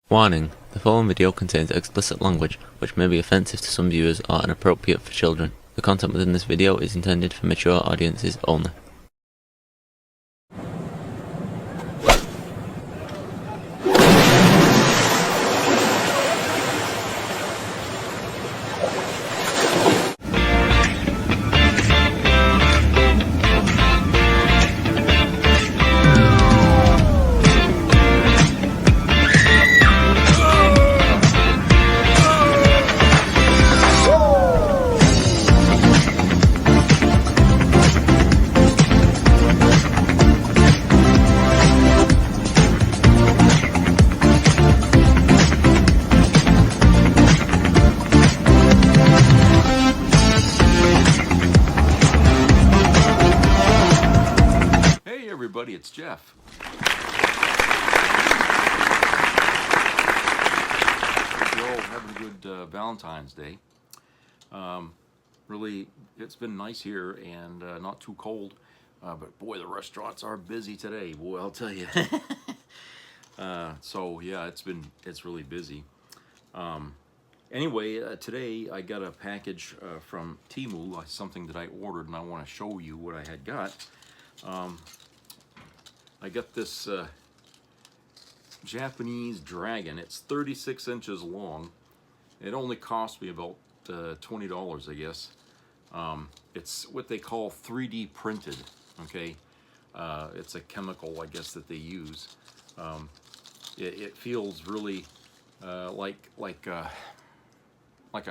Warning: the following video contains explicit language, which may be offensive to some viewers or inappropriate for children. The content within this video is intended for mature audiences only. Everybody, it's Jeff. Hope you're all having a good Valentine's Day. Really, it's been nice here and not too cold, but boy, the restaurants are busy today. Boy, I'll tell you. So yeah, it's really busy. Anyway, today I got a package from Temu, something that I ordered, and I want to show you what I had got. I got this Japanese dragon. It's 36 inches long. It only cost me about $20, I guess. It's what they call 3D printed, okay? It's a chemical, I guess, that they use. It feels really like a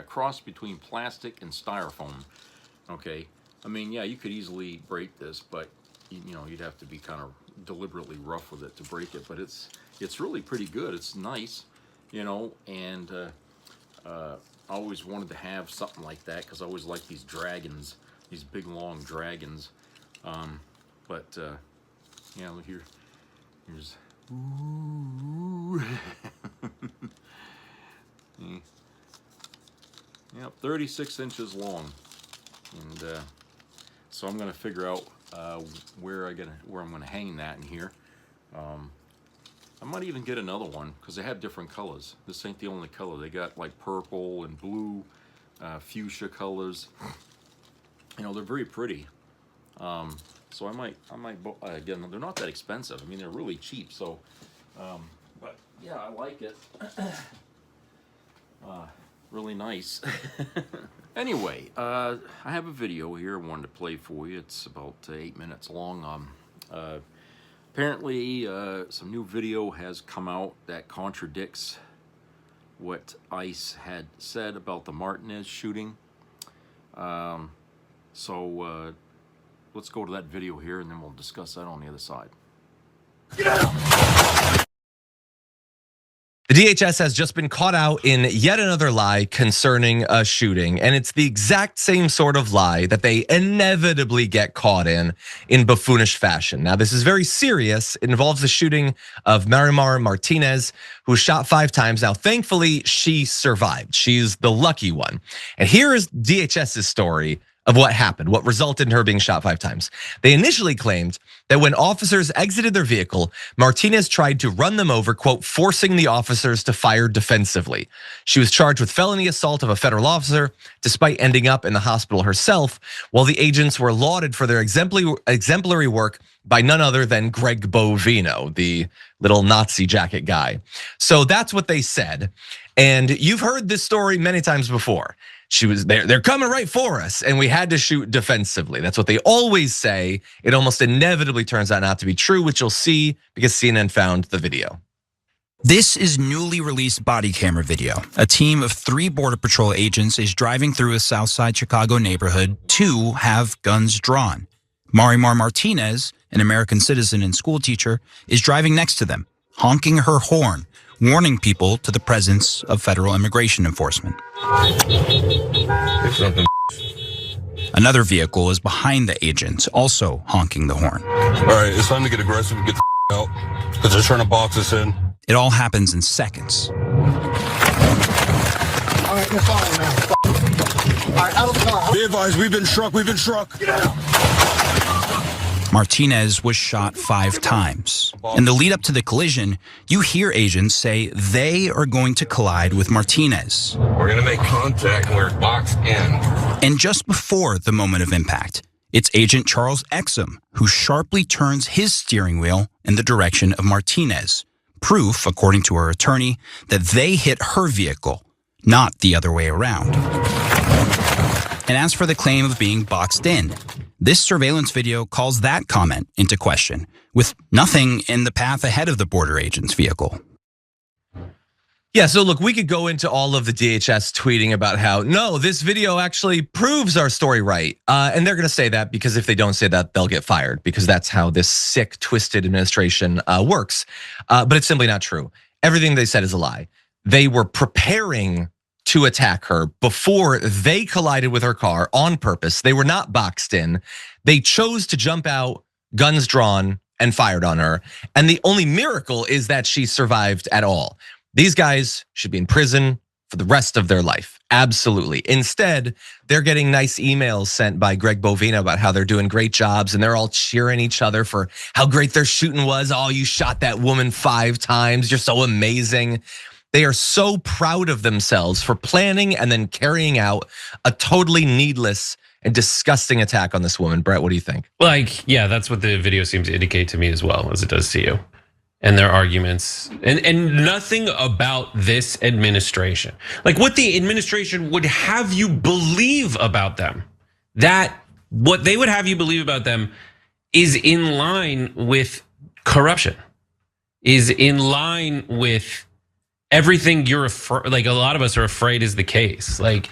cross between plastic and styrofoam, okay? I mean, yeah, you could easily break this, but you know, you'd have to be kind of deliberately rough with it to break it, but it's really pretty good. It's nice, you know, and I always wanted to have something like that because I always like these dragons, these big long dragons. But yeah, look here, here's ooh. Yep, 36 inches long, and so I'm gonna figure out where I'm gonna hang that in here. I might even get another one because they have different colors. This ain't the only color. They got like purple and blue, fuchsia colors. You know, they're very pretty. So I might again, they're not that expensive. I mean, they're really cheap. So, but yeah, I like it. Really nice. Anyway, I have a video here I wanted to play for you. It's about 8 minutes long. Apparently, some new video has come out that contradicts what ICE had said about the Martinez shooting. So let's go to that video here, and then we'll discuss that on the other side. Get out! The DHS has just been caught out in yet another lie concerning a shooting, and it's the exact same sort of lie that they inevitably get caught in buffoonish fashion. Now, this is very serious. It involves the shooting of Martinez, who was shot 5 times. Now, thankfully, she survived. She's the lucky one. And here is DHS's story of what happened, what resulted in her being shot 5 times. They initially claimed that when officers exited their vehicle, Martinez tried to run them over, quote, forcing the officers to fire defensively. She was charged with felony assault of a federal officer, despite ending up in the hospital herself, while the agents were lauded for their exemplary work by none other than Greg Bovino, the little Nazi jacket guy. So that's what they said. And you've heard this story many times before. She was there, they're coming right for us, and we had to shoot defensively. That's what they always say. It almost inevitably turns out not to be true, which you'll see because CNN found the video. This is newly released body camera video. A team of 3 Border Patrol agents is driving through a Southside Chicago neighborhood. 2 have guns drawn. Martinez, an American citizen and school teacher, is driving next to them, honking her horn, warning people to the presence of federal immigration enforcement. Another vehicle is behind the agents, also honking the horn. All right, it's time to get aggressive and get the out, because they're trying to box us in. It all happens in seconds. All right, we're following now. All right, out of the car. Be advised, we've been struck, Get out. Martinez was shot 5 times. In the lead up to the collision, you hear agents say they are going to collide with Martinez. We're gonna make contact and we're boxed in. And just before the moment of impact, it's Agent Charles Exum who sharply turns his steering wheel in the direction of Martinez. Proof, according to her attorney, that they hit her vehicle, not the other way around. And as for the claim of being boxed in, this surveillance video calls that comment into question, with nothing in the path ahead of the border agent's vehicle. Yeah, so look, we could go into all of the DHS tweeting about how, no, this video actually proves our story right. And they're gonna say that because if they don't say that, they'll get fired because that's how this sick, twisted administration works. But it's simply not true. Everything they said is a lie. They were preparing to attack her before they collided with her car on purpose. They were not boxed in. They chose to jump out, guns drawn, and fired on her. And the only miracle is that she survived at all. These guys should be in prison for the rest of their life. Absolutely. Instead, they're getting nice emails sent by Greg Bovina about how they're doing great jobs and they're all cheering each other for how great their shooting was. Oh, you shot that woman 5 times. You're so amazing. They are so proud of themselves for planning and then carrying out a totally needless and disgusting attack on this woman. Brett, what do you think? Like, yeah, that's what the video seems to indicate to me as well as it does to you. And their arguments and nothing about this administration. Like what the administration would have you believe about them, that what they would have you believe about them is in line with corruption, is in line with everything you're like a lot of us are afraid is the case. Like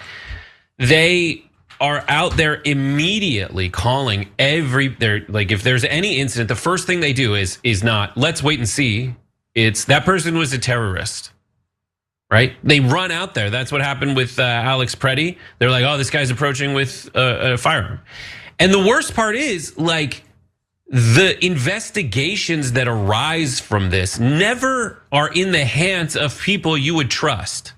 they are out there immediately calling they're like if there's any incident, the first thing they do is not let's wait and see. It's that person was a terrorist, right? They run out there. That's what happened with Alex Preddy. They're like, oh, this guy's approaching with a firearm. And the worst part is like the investigations that arise from this never are in the hands of people you would trust.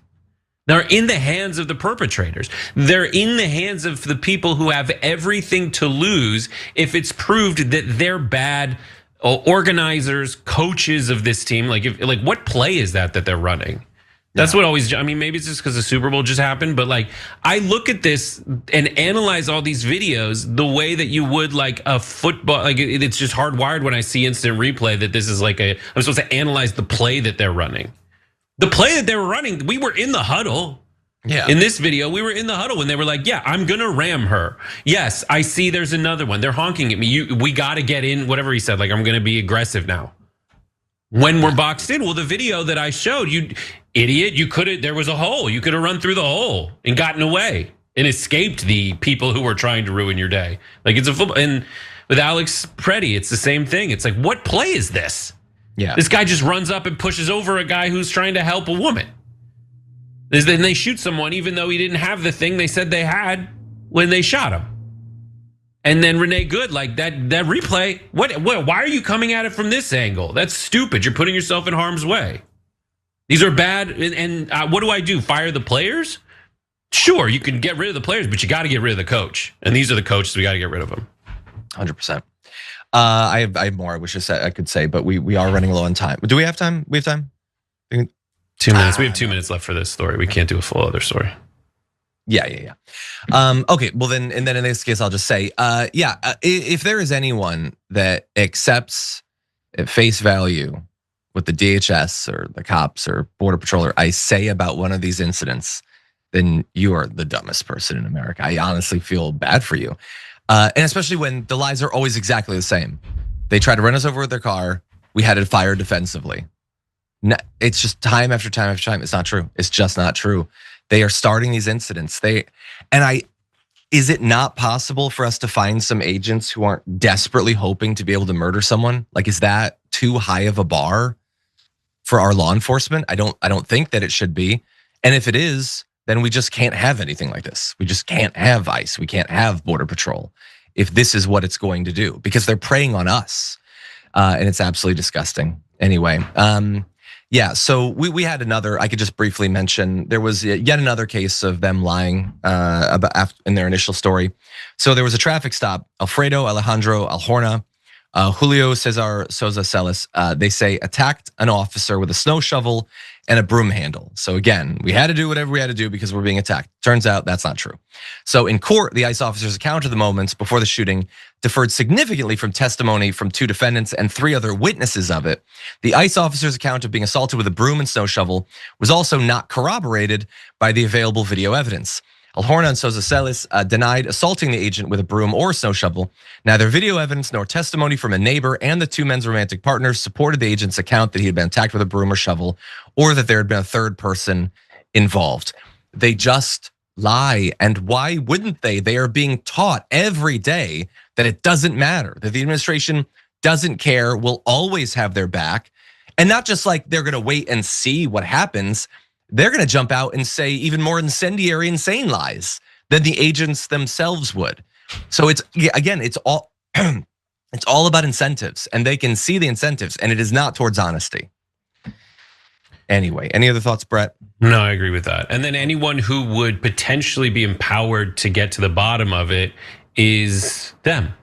They're in the hands of the perpetrators. They're in the hands of the people who have everything to lose if it's proved that they're bad organizers, coaches of this team. Like what play is that they're running? That's what always, I mean, maybe it's just because the Super Bowl just happened, but like I look at this and analyze all these videos the way that you would like a football, like it's just hardwired when I see instant replay that this is like I'm supposed to analyze the play that they're running. The play that they were running, we were in the huddle. Yeah. In this video, we were in the huddle when they were like, yeah, I'm gonna ram her. Yes, I see there's another one. They're honking at me. We gotta get in, whatever he said, like I'm gonna be aggressive now. When we're boxed in, well, the video that I showed, you idiot, there was a hole. You could have run through the hole and gotten away and escaped the people who were trying to ruin your day. Like it's a football, and with Alex Preddy, it's the same thing. It's like, what play is this? Yeah. This guy just runs up and pushes over a guy who's trying to help a woman. Then they shoot someone even though he didn't have the thing they said they had when they shot him. And then Renee Good, like that replay, why are you coming at it from this angle? That's stupid. You're putting yourself in harm's way. These are bad, and what do I do? Fire the players? Sure, you can get rid of the players, but you got to get rid of the coach. And these are the coaches, we got to get rid of them. 100%. I have more I wish I could say, but we are running low on time. Do we have time? We have time? 2 minutes. We have 2 minutes left for this story. We can't do a full other story. Yeah. Okay, well then in this case, I'll just say, if there is anyone that accepts at face value what the DHS or the cops or Border Patrol or ICE say about one of these incidents, then you are the dumbest person in America. I honestly feel bad for you. And especially when the lies are always exactly the same. They tried to run us over with their car. We had it fired defensively. It's just time after time after time. It's not true. It's just not true. They are starting these incidents. Is it not possible for us to find some agents who aren't desperately hoping to be able to murder someone? Like, is that too high of a bar for our law enforcement? I don't think that it should be. And if it is, then we just can't have anything like this. We just can't have ICE. We can't have Border Patrol if this is what it's going to do, because they're preying on us. And it's absolutely disgusting. Anyway, so we had another, I could just briefly mention, there was yet another case of them lying about in their initial story. So there was a traffic stop, Alfredo Alejandro Alhorna Julio Cesar Souza Celis, they say attacked an officer with a snow shovel and a broom handle. So again, we had to do whatever we had to do because we're being attacked. Turns out that's not true. So in court, the ICE officer's account of the moments before the shooting differed significantly from testimony from 2 defendants and 3 other witnesses of it. The ICE officer's account of being assaulted with a broom and snow shovel was also not corroborated by the available video evidence. Alhorna Souza Celis denied assaulting the agent with a broom or snow shovel. Neither video evidence nor testimony from a neighbor and the 2 men's romantic partners supported the agent's account that he had been attacked with a broom or shovel, or that there had been a third person involved. They just lie. And why wouldn't they? They are being taught every day that it doesn't matter, that the administration doesn't care, will always have their back. And not just like they're gonna wait and see what happens. They're gonna jump out and say even more incendiary, insane lies than the agents themselves would. So it's, again, it's all it's all about incentives, and they can see the incentives, and it is not towards honesty. Anyway, any other thoughts, Brett? No, I agree with that. And then anyone who would potentially be empowered to get to the bottom of it is them.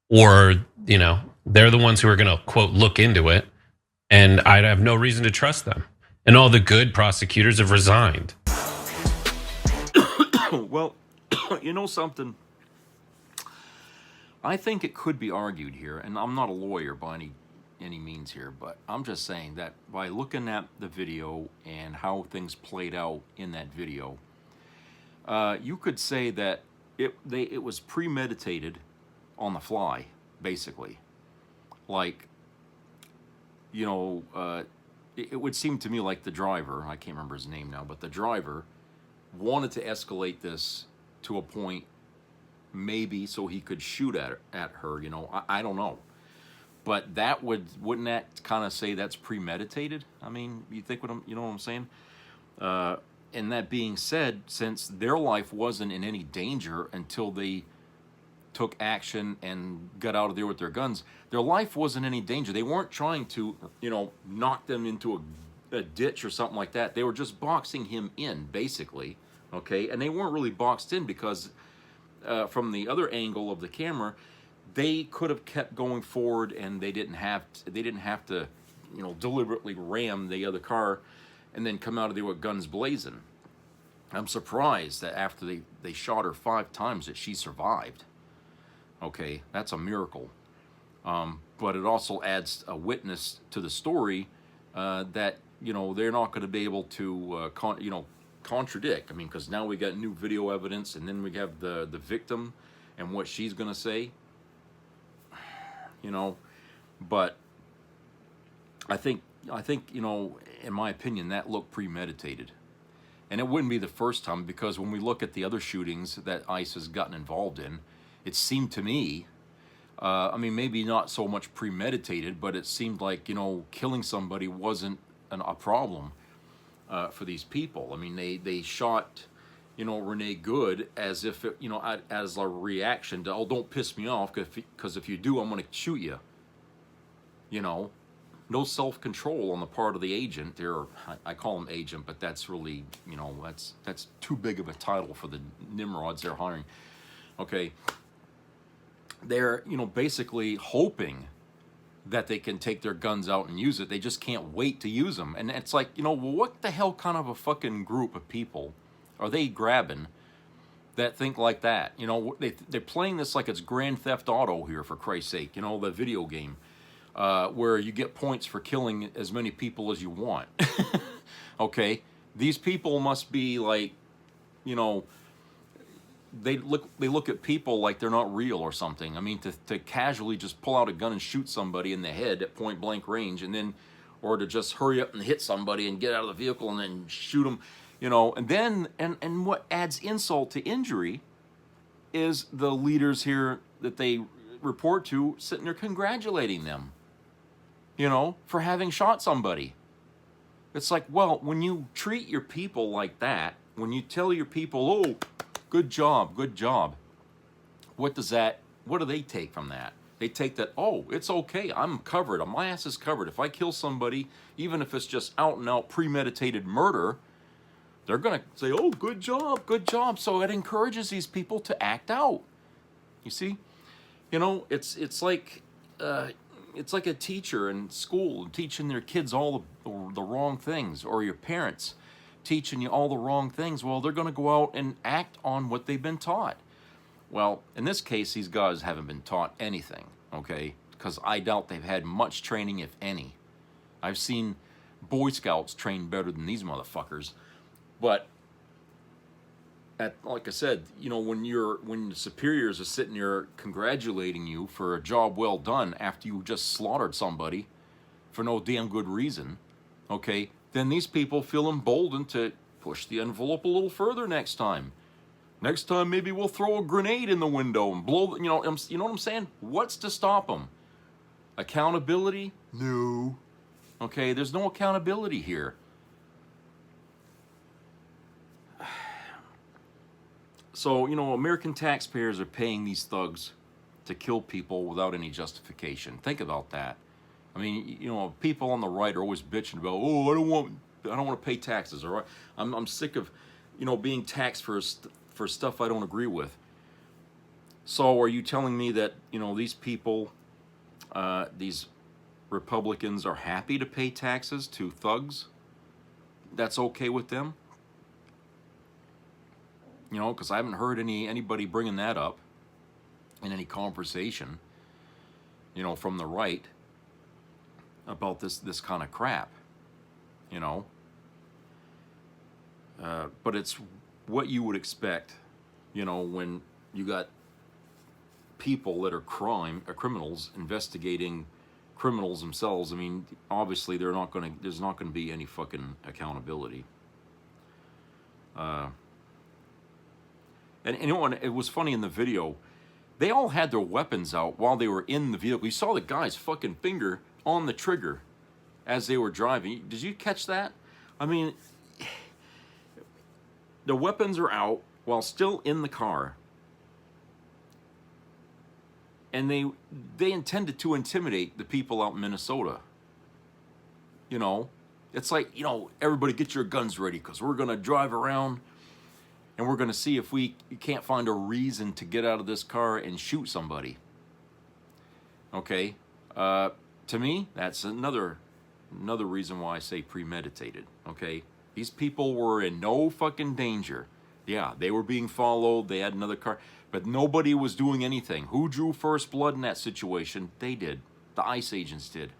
Or, they're the ones who are gonna, quote, look into it. And I'd have no reason to trust them. And all the good prosecutors have resigned. Well, you know something? I think it could be argued here, and I'm not a lawyer by any means here, but I'm just saying that by looking at the video and how things played out in that video, you could say that it was premeditated on the fly, basically. Like, it would seem to me like the driver, I can't remember his name now, but the driver wanted to escalate this to a point, maybe so he could shoot at her, I don't know. But that wouldn't that kind of say that's premeditated? I mean, you think you know what I'm saying? And that being said, since their life wasn't in any danger until they took action and got out of there with their guns, their life wasn't in any danger. They weren't trying to, knock them into a ditch or something like that. They were just boxing him in, basically, okay? And they weren't really boxed in because from the other angle of the camera, they could have kept going forward, and they didn't have to, deliberately ram the other car and then come out of there with guns blazing. I'm surprised that after they shot her 5 times that she survived. Okay, that's a miracle. But it also adds a witness to the story that, they're not going to be able to, contradict. I mean, because now we got new video evidence, and then we have the victim and what she's going to say. But I think, in my opinion, that looked premeditated. And it wouldn't be the first time, because when we look at the other shootings that ICE has gotten involved in, it seemed to me, maybe not so much premeditated, but it seemed like, killing somebody wasn't a problem for these people. I mean, they shot, Renee Good as if, as a reaction to, oh, don't piss me off, because if you do, I'm going to shoot you. No self-control on the part of the agent. I call him agent, but that's really, that's too big of a title for the Nimrods they're hiring. Okay. They're, basically hoping that they can take their guns out and use it. They just can't wait to use them. And it's like, well, what the hell kind of a fucking group of people are they grabbing that think like that? They're playing this like it's Grand Theft Auto here, for Christ's sake, the video game, where you get points for killing as many people as you want. Okay? These people must be like, they look at people like they're not real or something. I mean, to casually just pull out a gun and shoot somebody in the head at point blank range, and then, or to just hurry up and hit somebody and get out of the vehicle and then shoot them, and then, and what adds insult to injury is the leaders here that they report to sitting there congratulating them, for having shot somebody. It's like, well, when you treat your people like that, when you tell your people, oh, good job, what do they take from that? They take that, oh, it's okay, I'm covered, my ass is covered. If I kill somebody, even if it's just out and out premeditated murder, they're gonna say, oh, good job. So it encourages these people to act out. You see? It's like, it's like a teacher in school teaching their kids all the wrong things, or your parents teaching you all the wrong things. Well, they're going to go out and act on what they've been taught. Well, in this case, these guys haven't been taught anything, okay? Because I doubt they've had much training, if any. I've seen Boy Scouts train better than these motherfuckers. But, like I said, you know, when the superiors are sitting there congratulating you for a job well done after you just slaughtered somebody for no damn good reason, okay, then these people feel emboldened to push the envelope a little further next time. Next time, maybe we'll throw a grenade in the window and blow, you know what I'm saying? What's to stop them? Accountability? No. Okay, there's no accountability here. So, you know, American taxpayers are paying these thugs to kill people without any justification. Think about that. I mean, you know, people on the right are always bitching about, oh, I don't want to pay taxes, all right? I'm sick of, you know, being taxed for stuff I don't agree with. So are you telling me that, you know, these people, these Republicans are happy to pay taxes to thugs? That's okay with them? You know, because I haven't heard anybody bringing that up in any conversation, you know, from the right about this kind of crap, you know. But it's what you would expect, you know, when you got people that are criminals investigating criminals themselves. I mean, obviously there's not going to be any fucking accountability. And you know, it was funny in the video, they all had their weapons out while they were in the vehicle. You saw the guy's fucking finger on the trigger as they were driving. Did you catch that? I mean, the weapons are out while still in the car. And they intended to intimidate the people out in Minnesota. You know, it's like, you know, everybody get your guns ready because we're going to drive around and we're going to see if we can't find a reason to get out of this car and shoot somebody. Okay? To me, that's another reason why I say premeditated. Okay? These people were in no fucking danger. Yeah, they were being followed. They had another car. But nobody was doing anything. Who drew first blood in that situation? They did. The ICE agents did.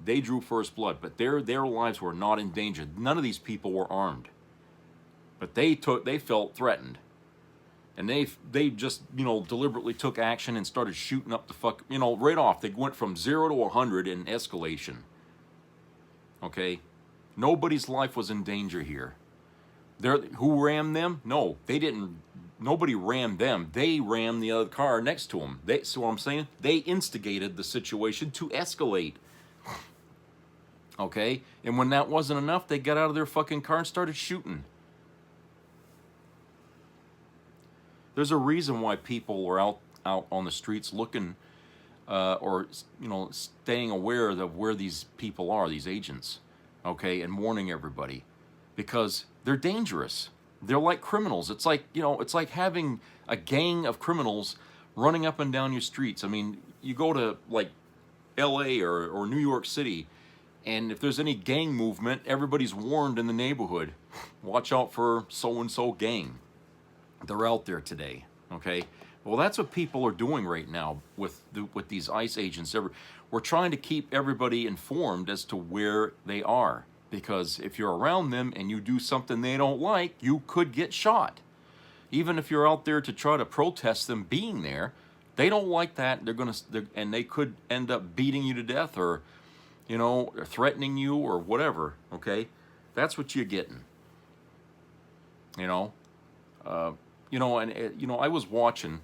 They drew first blood. But their lives were not in danger. None of these people were armed. But they felt threatened. And they just, you know, deliberately took action and started shooting up the fuck, you know, right off. They went from 0 to 100 in escalation. Okay? Nobody's life was in danger here. Who rammed them? No, they didn't. Nobody rammed them. They rammed the other car next to them. So what I'm saying, they instigated the situation to escalate. Okay? And when that wasn't enough, they got out of their fucking car and started shooting. There's a reason why people are out on the streets looking, or, you know, staying aware of where these people are, these agents, okay, and warning everybody, because they're dangerous. They're like criminals. It's like, you know, it's like having a gang of criminals running up and down your streets. I mean, you go to like LA or New York City, and if there's any gang movement, everybody's warned in the neighborhood. Watch out for so-and-so gang. They're out there today, okay? Well, that's what people are doing right now with these ICE agents. We're trying to keep everybody informed as to where they are, because if you're around them and you do something they don't like, you could get shot. Even if you're out there to try to protest them being there, they don't like that. And they could end up beating you to death, or, you know, or threatening you or whatever, okay? That's what you're getting. You know? You know, and you know, I was watching.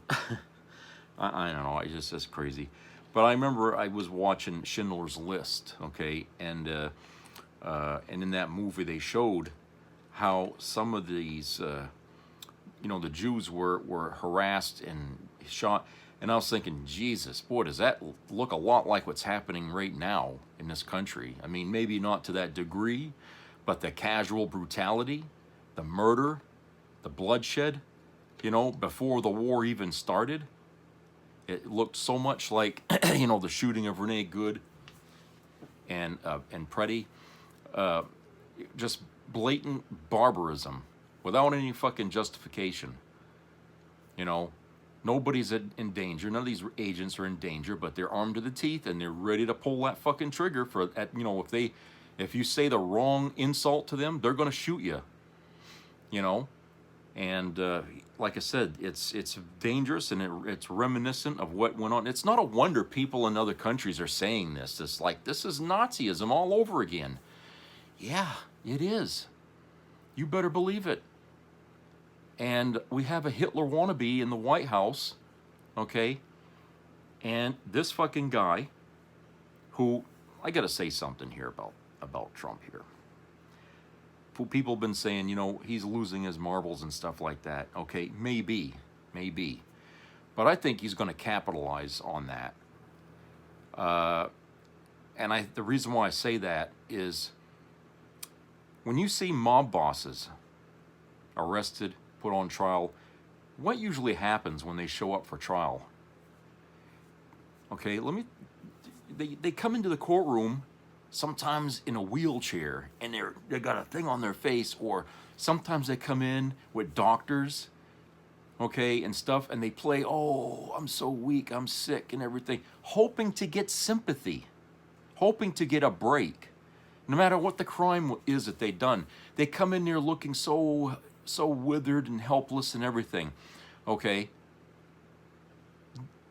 I don't know. It's just crazy. But I remember I was watching Schindler's List. Okay, and in that movie they showed how some of these, you know, the Jews were harassed and shot. And I was thinking, Jesus, boy, does that look a lot like what's happening right now in this country? I mean, maybe not to that degree, but the casual brutality, the murder, the bloodshed. You know, before the war even started, It looked so much like, you know, the shooting of Renee Good and Preddy. Just blatant barbarism without any fucking justification. You know, nobody's in danger. None of these agents are in danger, but they're armed to the teeth and they're ready to pull that fucking trigger for, you know, if you say the wrong insult to them, they're going to shoot you. You know, and like I said, it's dangerous, and it's reminiscent of what went on. It's not a wonder people in other countries are saying this. It's like, this is Nazism all over again. Yeah, it is. You better believe it. And we have a Hitler wannabe in the White House, okay? And this fucking guy, who, I gotta say something here about Trump here. People have been saying, you know, he's losing his marbles and stuff like that. Okay, maybe. But I think he's going to capitalize on that. And the reason why I say that is when you see mob bosses arrested, put on trial, what usually happens when they show up for trial? Okay, they come into the courtroom sometimes in a wheelchair, and they got a thing on their face, or sometimes they come in with doctors, okay, and stuff, and they play, oh, I'm so weak, I'm sick, and everything, hoping to get sympathy, hoping to get a break, no matter what the crime is that they've done. They come in there looking so withered and helpless and everything, okay?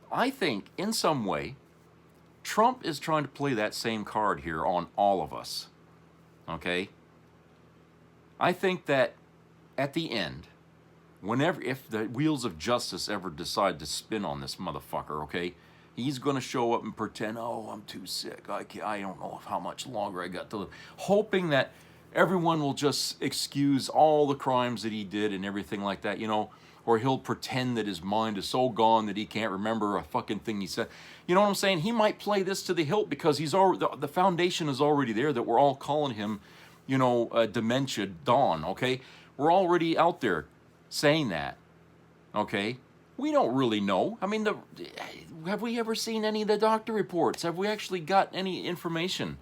I think, in some way, Trump is trying to play that same card here on all of us, okay? I think that at the end, if the wheels of justice ever decide to spin on this motherfucker, okay, he's going to show up and pretend, oh, I'm too sick, I don't know how much longer I got to live, hoping that everyone will just excuse all the crimes that he did and everything like that, you know, or he'll pretend that his mind is so gone that he can't remember a fucking thing he said. You know what I'm saying? He might play this to the hilt because he's already, the foundation is already there that we're all calling him, you know, dementia Don, okay? We're already out there saying that, okay? We don't really know. I mean, have we ever seen any of the doctor reports? Have we actually got any information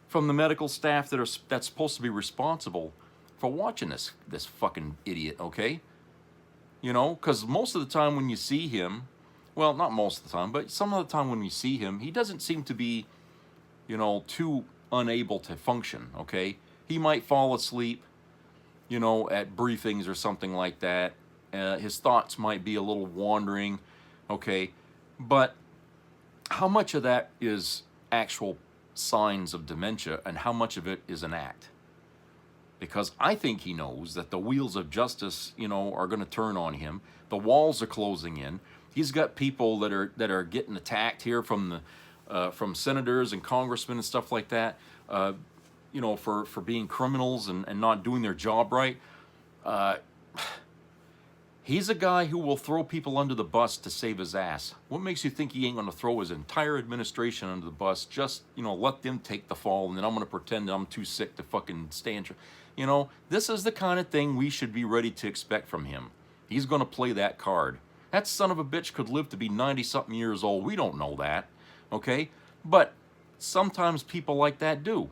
from the medical staff that's supposed to be responsible for watching this fucking idiot, okay? You know, because most of the time when you see him, well, not most of the time, but some of the time when we see him, he doesn't seem to be, you know, too unable to function, okay? He might fall asleep, you know, at briefings or something like that. His thoughts might be a little wandering, okay? But how much of that is actual signs of dementia and how much of it is an act? Because I think he knows that the wheels of justice, you know, are going to turn on him. The walls are closing in. He's got people that are getting attacked here from senators and congressmen and stuff like that, you know, for being criminals and not doing their job right. He's a guy who will throw people under the bus to save his ass. What makes you think he ain't going to throw his entire administration under the bus? Just, you know, let them take the fall, and then I'm going to pretend that I'm too sick to fucking stand. You know, this is the kind of thing we should be ready to expect from him. He's going to play that card. That son of a bitch could live to be 90-something years old. We don't know that, okay? But sometimes people like that do,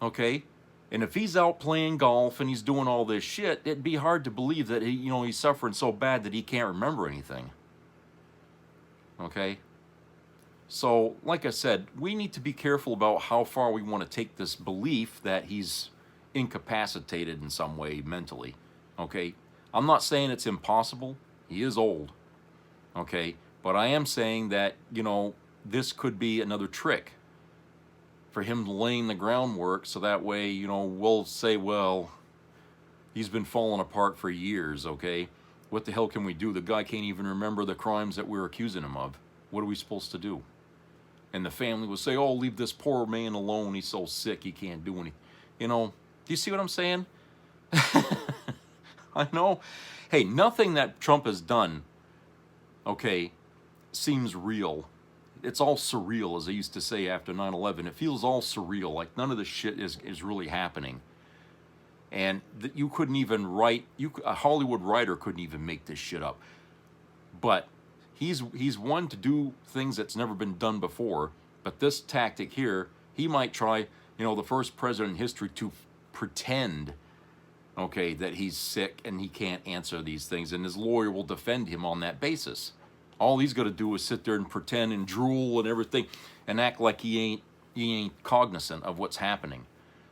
okay? And if he's out playing golf and he's doing all this shit, it'd be hard to believe that he's suffering so bad that he can't remember anything. Okay? So, like I said, we need to be careful about how far we want to take this belief that he's incapacitated in some way mentally. Okay? I'm not saying it's impossible. He is old. Okay? But I am saying that, you know, this could be another trick for him laying the groundwork so that way, you know, we'll say, well, he's been falling apart for years, okay? What the hell can we do? The guy can't even remember the crimes that we're accusing him of. What are we supposed to do? And the family will say, oh, leave this poor man alone. He's so sick, he can't do anything. You know, do you see what I'm saying? I know. Hey, nothing that Trump has done, okay, seems real. It's all surreal, as I used to say after 9/11. It feels all surreal, like none of this shit is really happening. And you couldn't even write, a Hollywood writer couldn't even make this shit up. But he's one to do things that's never been done before. But this tactic here, he might try, you know, the first president in history to pretend, okay, that he's sick and he can't answer these things, and his lawyer will defend him on that basis. All he's got to do is sit there and pretend and drool and everything and act like he ain't cognizant of what's happening.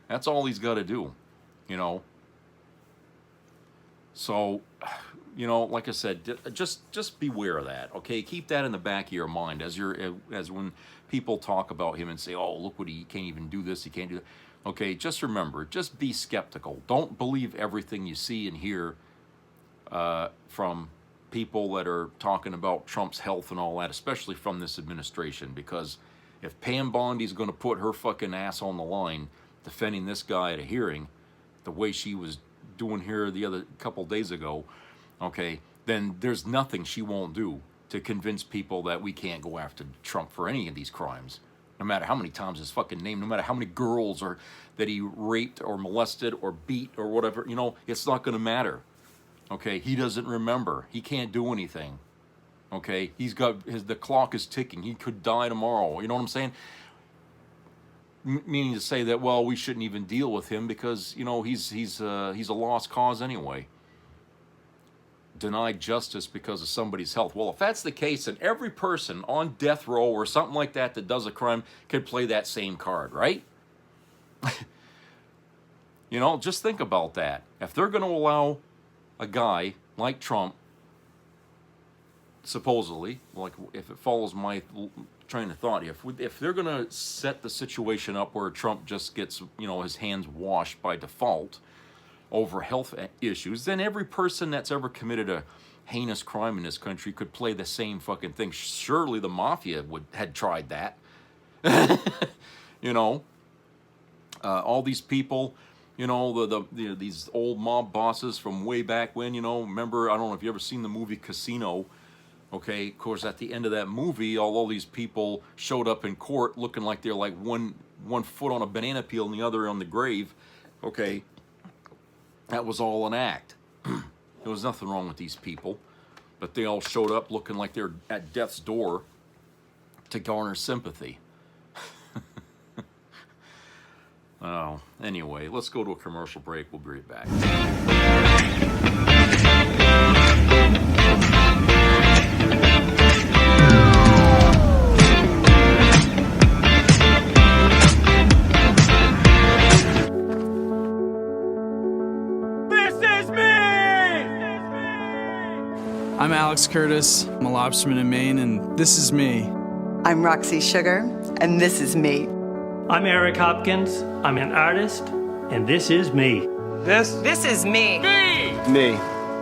That's all he's got to do, you know. So, you know, like I said, just beware of that, okay? Keep that in the back of your mind as when people talk about him and say, oh, look what he can't even do this, he can't do that. Okay, just remember, just be skeptical. Don't believe everything you see and hear from people that are talking about Trump's health and all that, especially from this administration, because if Pam Bondi's going to put her fucking ass on the line defending this guy at a hearing the way she was doing here the other couple days ago, okay, then there's nothing she won't do to convince people that we can't go after Trump for any of these crimes. No matter how many times his fucking name, no matter how many girls or that he raped or molested or beat or whatever, you know, it's not going to matter. Okay, he doesn't remember. He can't do anything. Okay, he's got the clock is ticking. He could die tomorrow. You know what I'm saying? Meaning to say that, well, we shouldn't even deal with him because, you know, he's a lost cause anyway. Denied justice because of somebody's health. Well, if that's the case, then every person on death row or something like that that does a crime could play that same card, right? You know, just think about that. If they're going to allow a guy like Trump, supposedly, like if it follows my train of thought, if they're going to set the situation up where Trump just gets, you know, his hands washed by default over health issues, then every person that's ever committed a heinous crime in this country could play the same fucking thing. Surely the mafia had tried that. You know, all these people, you know, these old mob bosses from way back when, you know, remember, I don't know if you ever seen the movie Casino. Okay, of course, at the end of that movie, all these people showed up in court looking like they're like one foot on a banana peel and the other on the grave. Okay, that was all an act. There was nothing wrong with these people, but they all showed up looking like they're at death's door to garner sympathy. Oh, anyway, let's go to a commercial break. We'll be right back. I'm Alex Curtis. I'm a lobsterman in Maine, and this is me. I'm Roxy Sugar, and this is me. I'm Eric Hopkins. I'm an artist, and this is me. This is me. Me.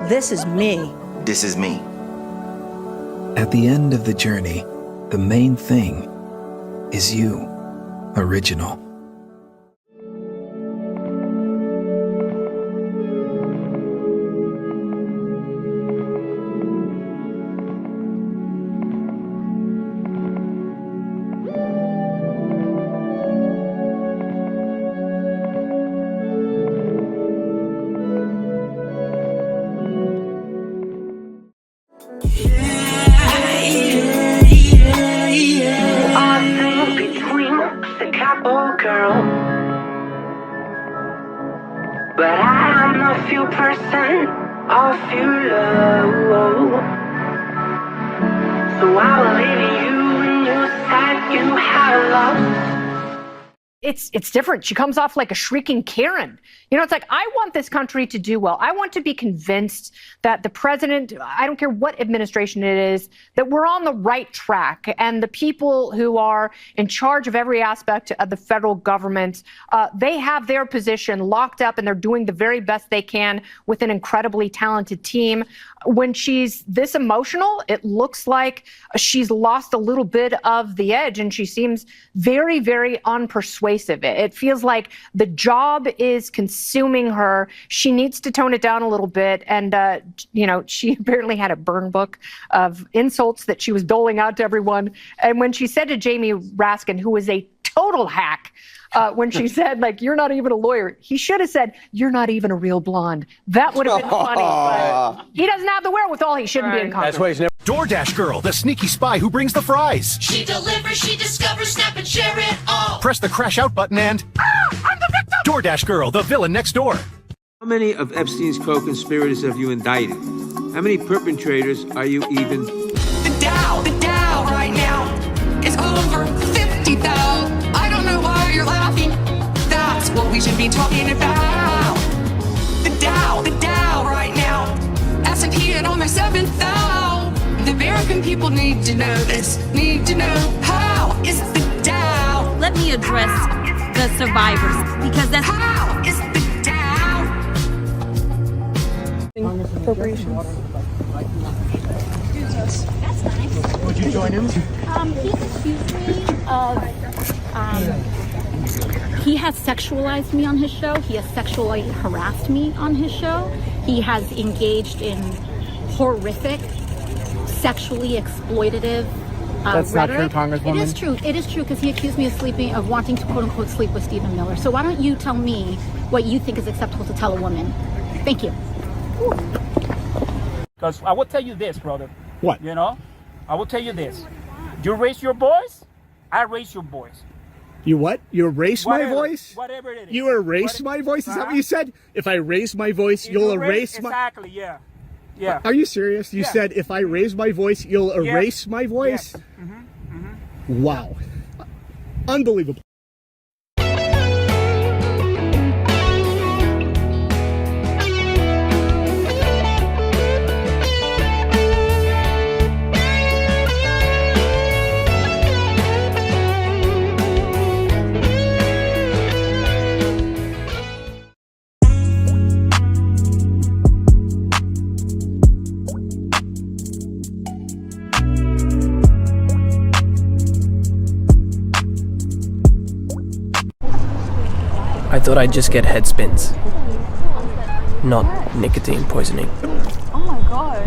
This is me. This is me. At the end of the journey, the main thing is you, original. But I am a few person, a few love. So I will leave you in your side, you have love. It's different. She comes off like a shrieking Karen. You know, it's like, I want this country to do well. I want to be convinced that the president, I don't care what administration it is, that we're on the right track. And the people who are in charge of every aspect of the federal government, they have their position locked up and they're doing the very best they can with an incredibly talented team. When she's this emotional, it looks like she's lost a little bit of the edge and she seems very, very unpersuasive. It feels like the job is consuming her. She needs to tone it down a little bit. And, you know, she apparently had a burn book of insults that she was doling out to everyone. And when she said to Jamie Raskin, who was a total hack, when she said, like, you're not even a lawyer, he should have said, you're not even a real blonde. That would have been funny. But he doesn't have the wherewithal. He shouldn't be in Congress. That's why he's never. DoorDash girl, the sneaky spy who brings the fries. She delivers, she discovers, snap and share it all. Press the crash out button and... I'm the victim! DoorDash girl, the villain next door. How many of Epstein's co-conspirators have you indicted? How many perpetrators are you even... The Dow right now is over 50,000. I don't know why you're laughing. That's what we should be talking about. The Dow right now. S&P at almost 7,000. The American people need to know this. Need to know how is the Dow. Let me address the survivors because that's how is the Dow. Appropriations. That's nice. Would you join him? He accused me of, he has sexualized me on his show. He has sexually harassed me on his show. He has engaged in horrific, sexually exploitative That's rhetoric. not true, Congresswoman. It is true. It is true because he accused me of wanting to quote unquote sleep with Stephen Miller. So why don't you tell me what you think is acceptable to tell a woman? Thank you. Because I will tell you this, brother. What? You know, I will tell you this. You raise your boys, I raise your boys. You what? You erase Whatever, my voice? Whatever it is. You erase my voice? Is that what you said? If I raise my voice, you'll erase my... Exactly, yeah. Yeah. Are you serious? You said if I raise my voice, you'll erase my voice? Yes. Mm-hmm. Wow. Unbelievable. I thought I'd just get head spins, not nicotine poisoning. Oh my god.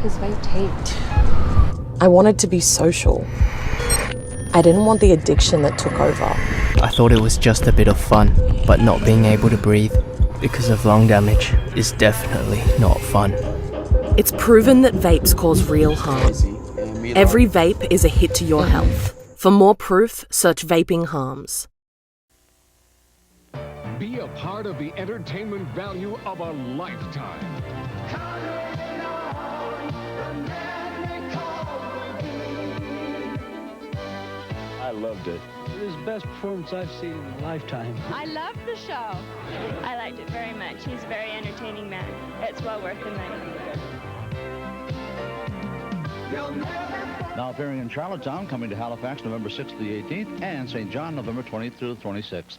His vape taped. I wanted to be social. I didn't want the addiction that took over. I thought it was just a bit of fun, but not being able to breathe because of lung damage is definitely not fun. It's proven that vapes cause real harm. Every vape is a hit to your health. For more proof, search vaping harms. Be a part of the entertainment value of a lifetime. I loved it. It was the best performance I've seen in a lifetime. I loved the show. I liked it very much. He's a very entertaining man. It's well worth the money. Now appearing in Charlottetown, coming to Halifax November 6th to the 18th, and St. John November 20th through the 26th.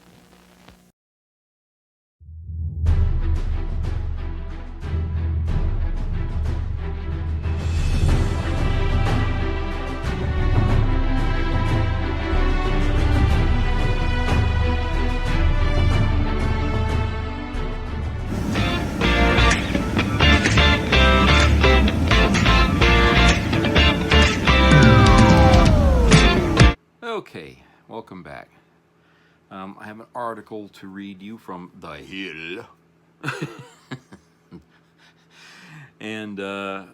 Okay, welcome back. I have an article to read you from The Hill. And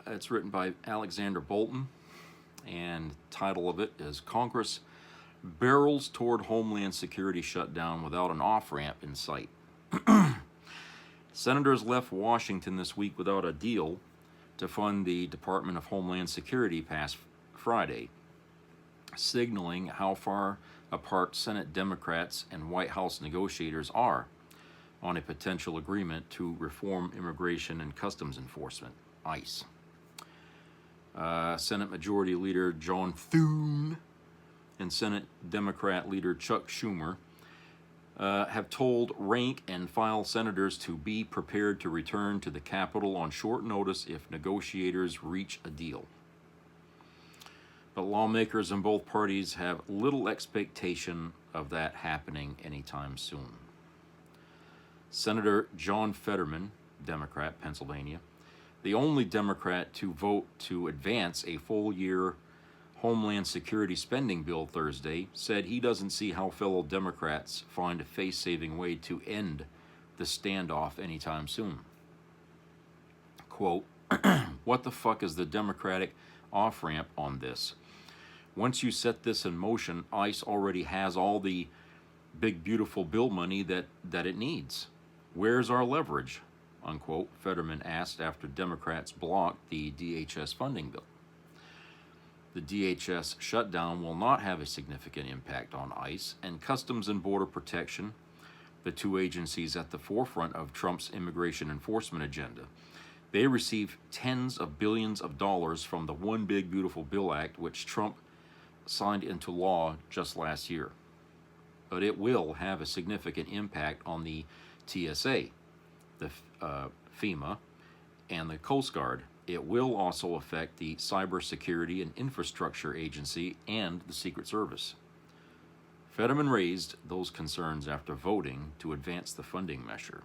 it's written by Alexander Bolton. And the title of it is Congress Barrels Toward Homeland Security Shutdown Without an Off-Ramp in Sight. Senators left Washington this week without a deal to fund the Department of Homeland Security past Friday, signaling how far apart Senate Democrats and White House negotiators are on a potential agreement to reform immigration and customs enforcement, ICE. Senate Majority Leader John Thune and Senate Democrat Leader Chuck Schumer have told rank and file senators to be prepared to return to the Capitol on short notice if negotiators reach a deal. But lawmakers in both parties have little expectation of that happening anytime soon. Senator John Fetterman, Democrat, Pennsylvania, the only Democrat to vote to advance a full-year Homeland Security spending bill Thursday, said he doesn't see how fellow Democrats find a face-saving way to end the standoff anytime soon. Quote, "What the fuck is the Democratic off-ramp on this. Once you set this in motion, ICE already has all the big, beautiful bill money that it needs. Where's our leverage? Unquote, Fetterman asked after Democrats blocked the DHS funding bill. The DHS shutdown will not have a significant impact on ICE and Customs and Border Protection, the two agencies at the forefront of Trump's immigration enforcement agenda. They receive tens of billions of dollars from the One Big Beautiful Bill Act, which Trump signed into law just last year. But it will have a significant impact on the TSA, the FEMA, and the Coast Guard. It will also affect the Cybersecurity and Infrastructure Agency and the Secret Service. Fetterman raised those concerns after voting to advance the funding measure.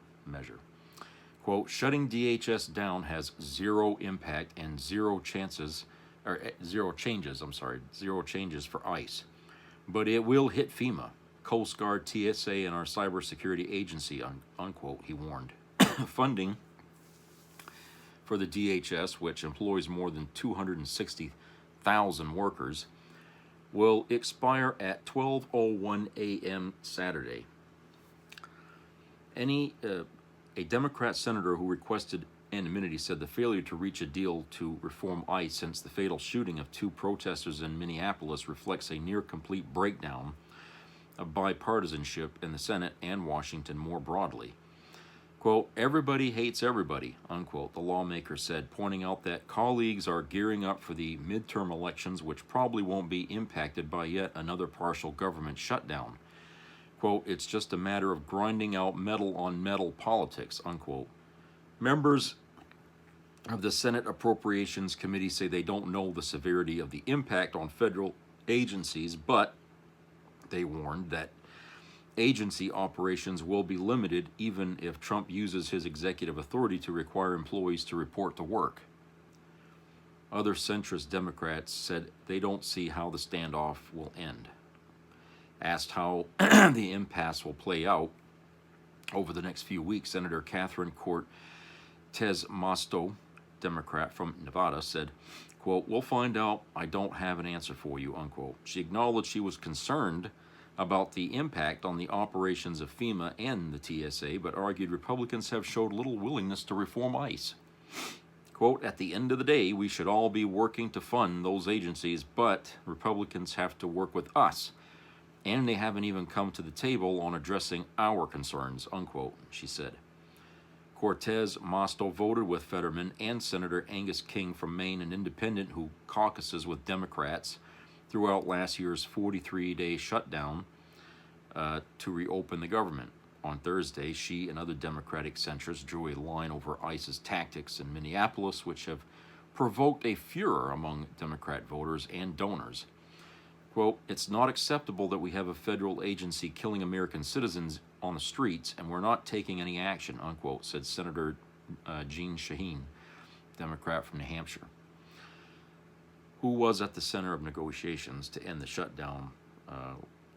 Quote, shutting DHS down has zero impact and zero changes for ICE. But it will hit FEMA, Coast Guard, TSA, and our cybersecurity agency, unquote, he warned. Funding for the DHS, which employs more than 260,000 workers, will expire at 12:01 a.m. Saturday. A Democrat senator who requested anonymity said the failure to reach a deal to reform ICE since the fatal shooting of two protesters in Minneapolis reflects a near-complete breakdown of bipartisanship in the Senate and Washington more broadly. Quote, everybody hates everybody, unquote, the lawmaker said, pointing out that colleagues are gearing up for the midterm elections, which probably won't be impacted by yet another partial government shutdown. Quote, it's just a matter of grinding out metal on metal politics, unquote. Members of the Senate Appropriations Committee say they don't know the severity of the impact on federal agencies, but they warned that agency operations will be limited even if Trump uses his executive authority to require employees to report to work. Other centrist Democrats said they don't see how the standoff will end. Asked how the impasse will play out over the next few weeks, Senator Catherine Cortez Masto, Democrat from Nevada, said, quote, we'll find out. I don't have an answer for you, unquote. She acknowledged she was concerned about the impact on the operations of FEMA and the TSA, but argued Republicans have showed little willingness to reform ICE. Quote, at the end of the day, we should all be working to fund those agencies, but Republicans have to work with us, and they haven't even come to the table on addressing our concerns, unquote, she said. Cortez Masto voted with Fetterman and Senator Angus King from Maine, an independent who caucuses with Democrats, throughout last year's 43-day shutdown to reopen the government. On Thursday, she and other Democratic centrists drew a line over ICE's tactics in Minneapolis, which have provoked a furor among Democrat voters and donors. Quote, it's not acceptable that we have a federal agency killing American citizens on the streets and we're not taking any action, unquote, said Senator Jeanne Shaheen, Democrat from New Hampshire, who was at the center of negotiations to end the shutdown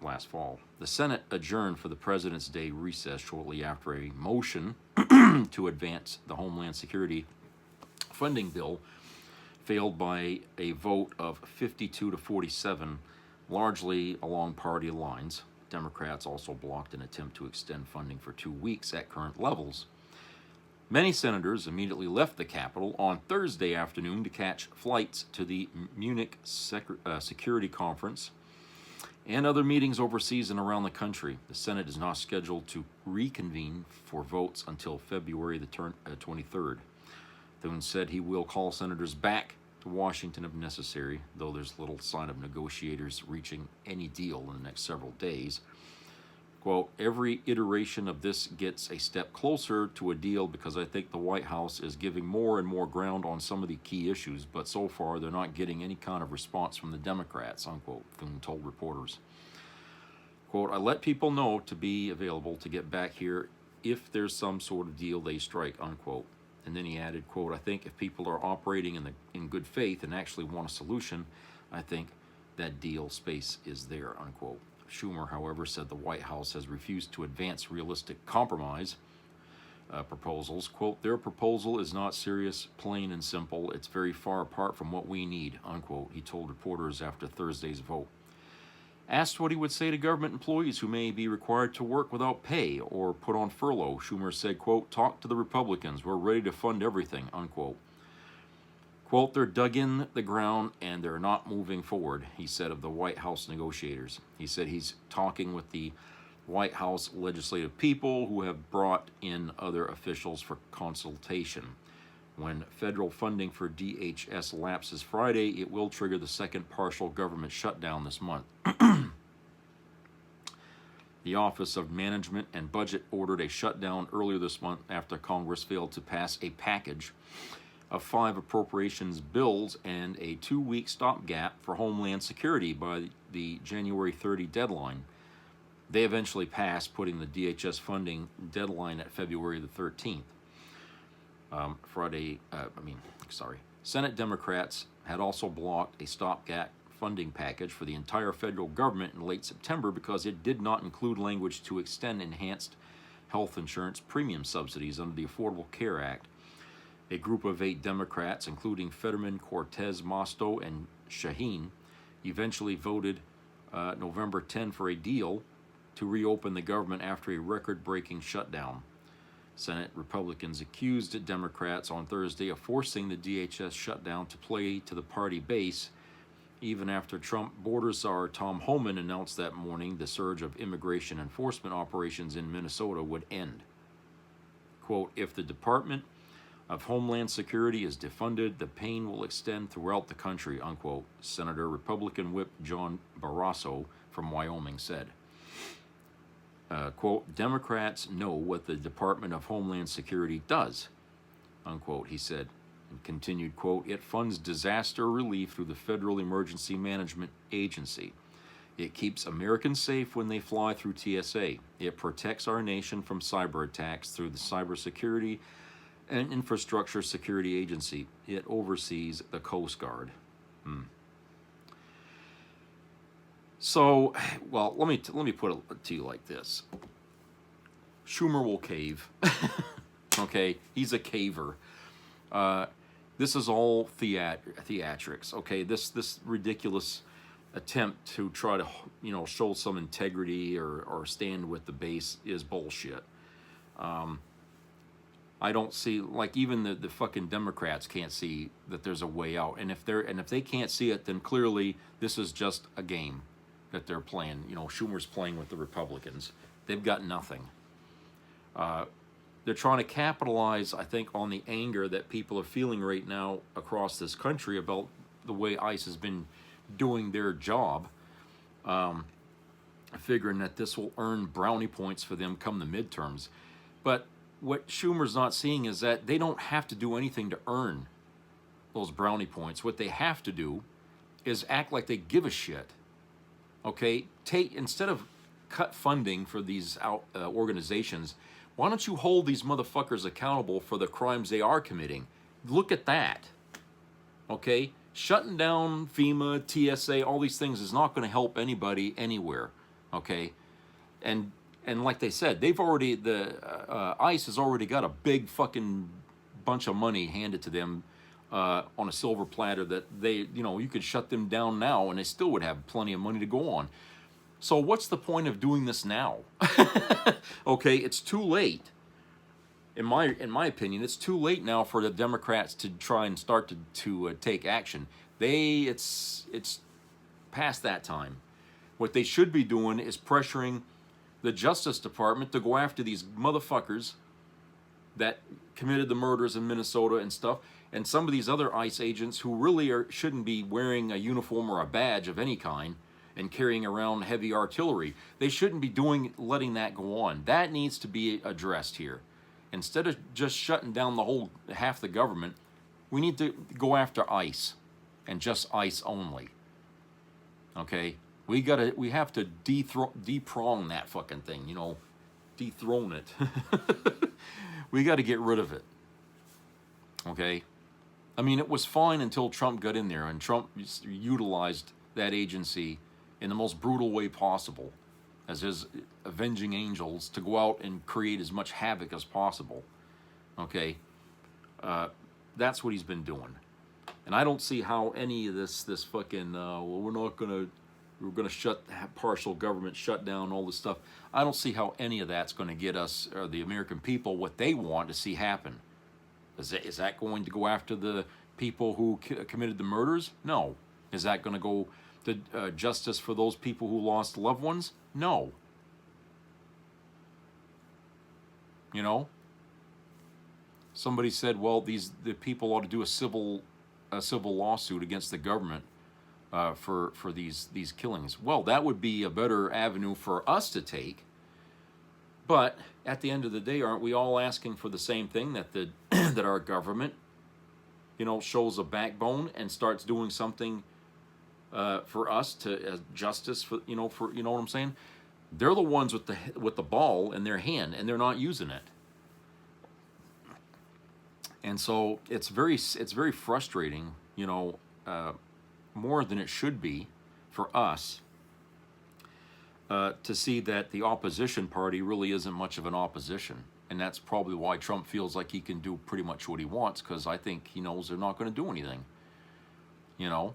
last fall. The Senate adjourned for the President's Day recess shortly after a motion to advance the Homeland Security funding bill failed by a vote of 52 to 47, largely along party lines. Democrats also blocked an attempt to extend funding for 2 weeks at current levels. Many senators immediately left the Capitol on Thursday afternoon to catch flights to the Munich Security Conference and other meetings overseas and around the country. The Senate is not scheduled to reconvene for votes until February the 23rd. Thune said he will call senators back to Washington if necessary, though there's little sign of negotiators reaching any deal in the next several days. Quote, every iteration of this gets a step closer to a deal because I think the White House is giving more and more ground on some of the key issues, but so far they're not getting any kind of response from the Democrats, unquote, Thune told reporters. Quote, I let people know to be available to get back here if there's some sort of deal they strike, unquote. And then he added, quote, I think if people are operating in good faith and actually want a solution, I think that deal space is there, unquote. Schumer, however, said the White House has refused to advance realistic compromise proposals. Quote, their proposal is not serious, plain and simple. It's very far apart from what we need, unquote, he told reporters after Thursday's vote. Asked what he would say to government employees who may be required to work without pay or put on furlough, Schumer said, quote, talk to the Republicans. We're ready to fund everything, unquote. Quote, they're dug in the ground and they're not moving forward, he said of the White House negotiators. He said he's talking with the White House legislative people who have brought in other officials for consultation. When federal funding for DHS lapses Friday, it will trigger the second partial government shutdown this month. The Office of Management and Budget ordered a shutdown earlier this month after Congress failed to pass a package of 5 appropriations bills and a 2-week stopgap for Homeland Security by the January 30 deadline. They eventually passed, putting the DHS funding deadline at February the 13th. Senate Democrats had also blocked a stopgap funding package for the entire federal government in late September because it did not include language to extend enhanced health insurance premium subsidies under the Affordable Care Act. A group of 8 Democrats, including Fetterman, Cortez, Mosto, and Shaheen, eventually voted November 10 for a deal to reopen the government after a record-breaking shutdown. Senate Republicans accused Democrats on Thursday of forcing the DHS shutdown to play to the party base, even after Trump border czar Tom Homan announced that morning the surge of immigration enforcement operations in Minnesota would end. Quote, if the Department of Homeland Security is defunded, the pain will extend throughout the country, unquote, Senator Republican Whip John Barrasso from Wyoming said. Quote, Democrats know what the Department of Homeland Security does, unquote, he said, and continued, quote, it funds disaster relief through the Federal Emergency Management Agency. It keeps Americans safe when they fly through TSA. It protects our nation from cyber attacks through the Cybersecurity and Infrastructure Security Agency. It oversees the Coast Guard. So, well, let me put it to you like this. Schumer will cave. Okay, he's a caver. This is all theatrics. Okay, this ridiculous attempt to try to show some integrity or stand with the base is bullshit. I don't see, like, even the fucking Democrats can't see that there's a way out. And if they can't see it, then clearly this is just a game that they're playing. Schumer's playing with the Republicans. They've got nothing. They're trying to capitalize, I think, on the anger that people are feeling right now across this country about the way ICE has been doing their job, figuring that this will earn brownie points for them come the midterms. But what Schumer's not seeing is that they don't have to do anything to earn those brownie points. What they have to do is act like they give a shit. Okay, instead of cut funding for these organizations, why don't you hold these motherfuckers accountable for the crimes they are committing? Look at that. Okay, shutting down FEMA, TSA, all these things is not going to help anybody anywhere. Okay, and like they said, ICE has already got a big fucking bunch of money handed to them on a silver platter that you could shut them down now and they still would have plenty of money to go on. So what's the point of doing this now? Okay, it's too late. In my opinion, it's too late now for the Democrats to try and start to take action. It's past that time. What they should be doing is pressuring the Justice Department to go after these motherfuckers that committed the murders in Minnesota and stuff, and some of these other ICE agents who really shouldn't be wearing a uniform or a badge of any kind and carrying around heavy artillery. They shouldn't be letting that go on. That needs to be addressed here. Instead of just shutting down half the government, we need to go after ICE and just ICE only. Okay? We have to deprong that fucking thing, dethrone it. We got to get rid of it. Okay? I mean, it was fine until Trump got in there, and Trump utilized that agency in the most brutal way possible. as his avenging angels, to go out and create as much havoc as possible. Okay, that's what he's been doing, and I don't see how any of this fucking well, we're gonna have partial government shutdown, all this stuff. I don't see how any of that's going to get us or the American people what they want to see happen. Is that going to go after the people who committed the murders? No. Is that going to go to justice for those people who lost loved ones? No. You know, somebody said, well, the people ought to do a civil lawsuit against the government for these killings. Well, that would be a better avenue for us to take. But at the end of the day, aren't we all asking for the same thing, that that our government, you know, shows a backbone and starts doing something for us to justice for you know what I'm saying? They're the ones with the ball in their hand, and they're not using it. And so it's very frustrating, you know, more than it should be for us to see that the opposition party really isn't much of an opposition. And that's probably why Trump feels like he can do pretty much what he wants, because I think he knows they're not going to do anything. You know?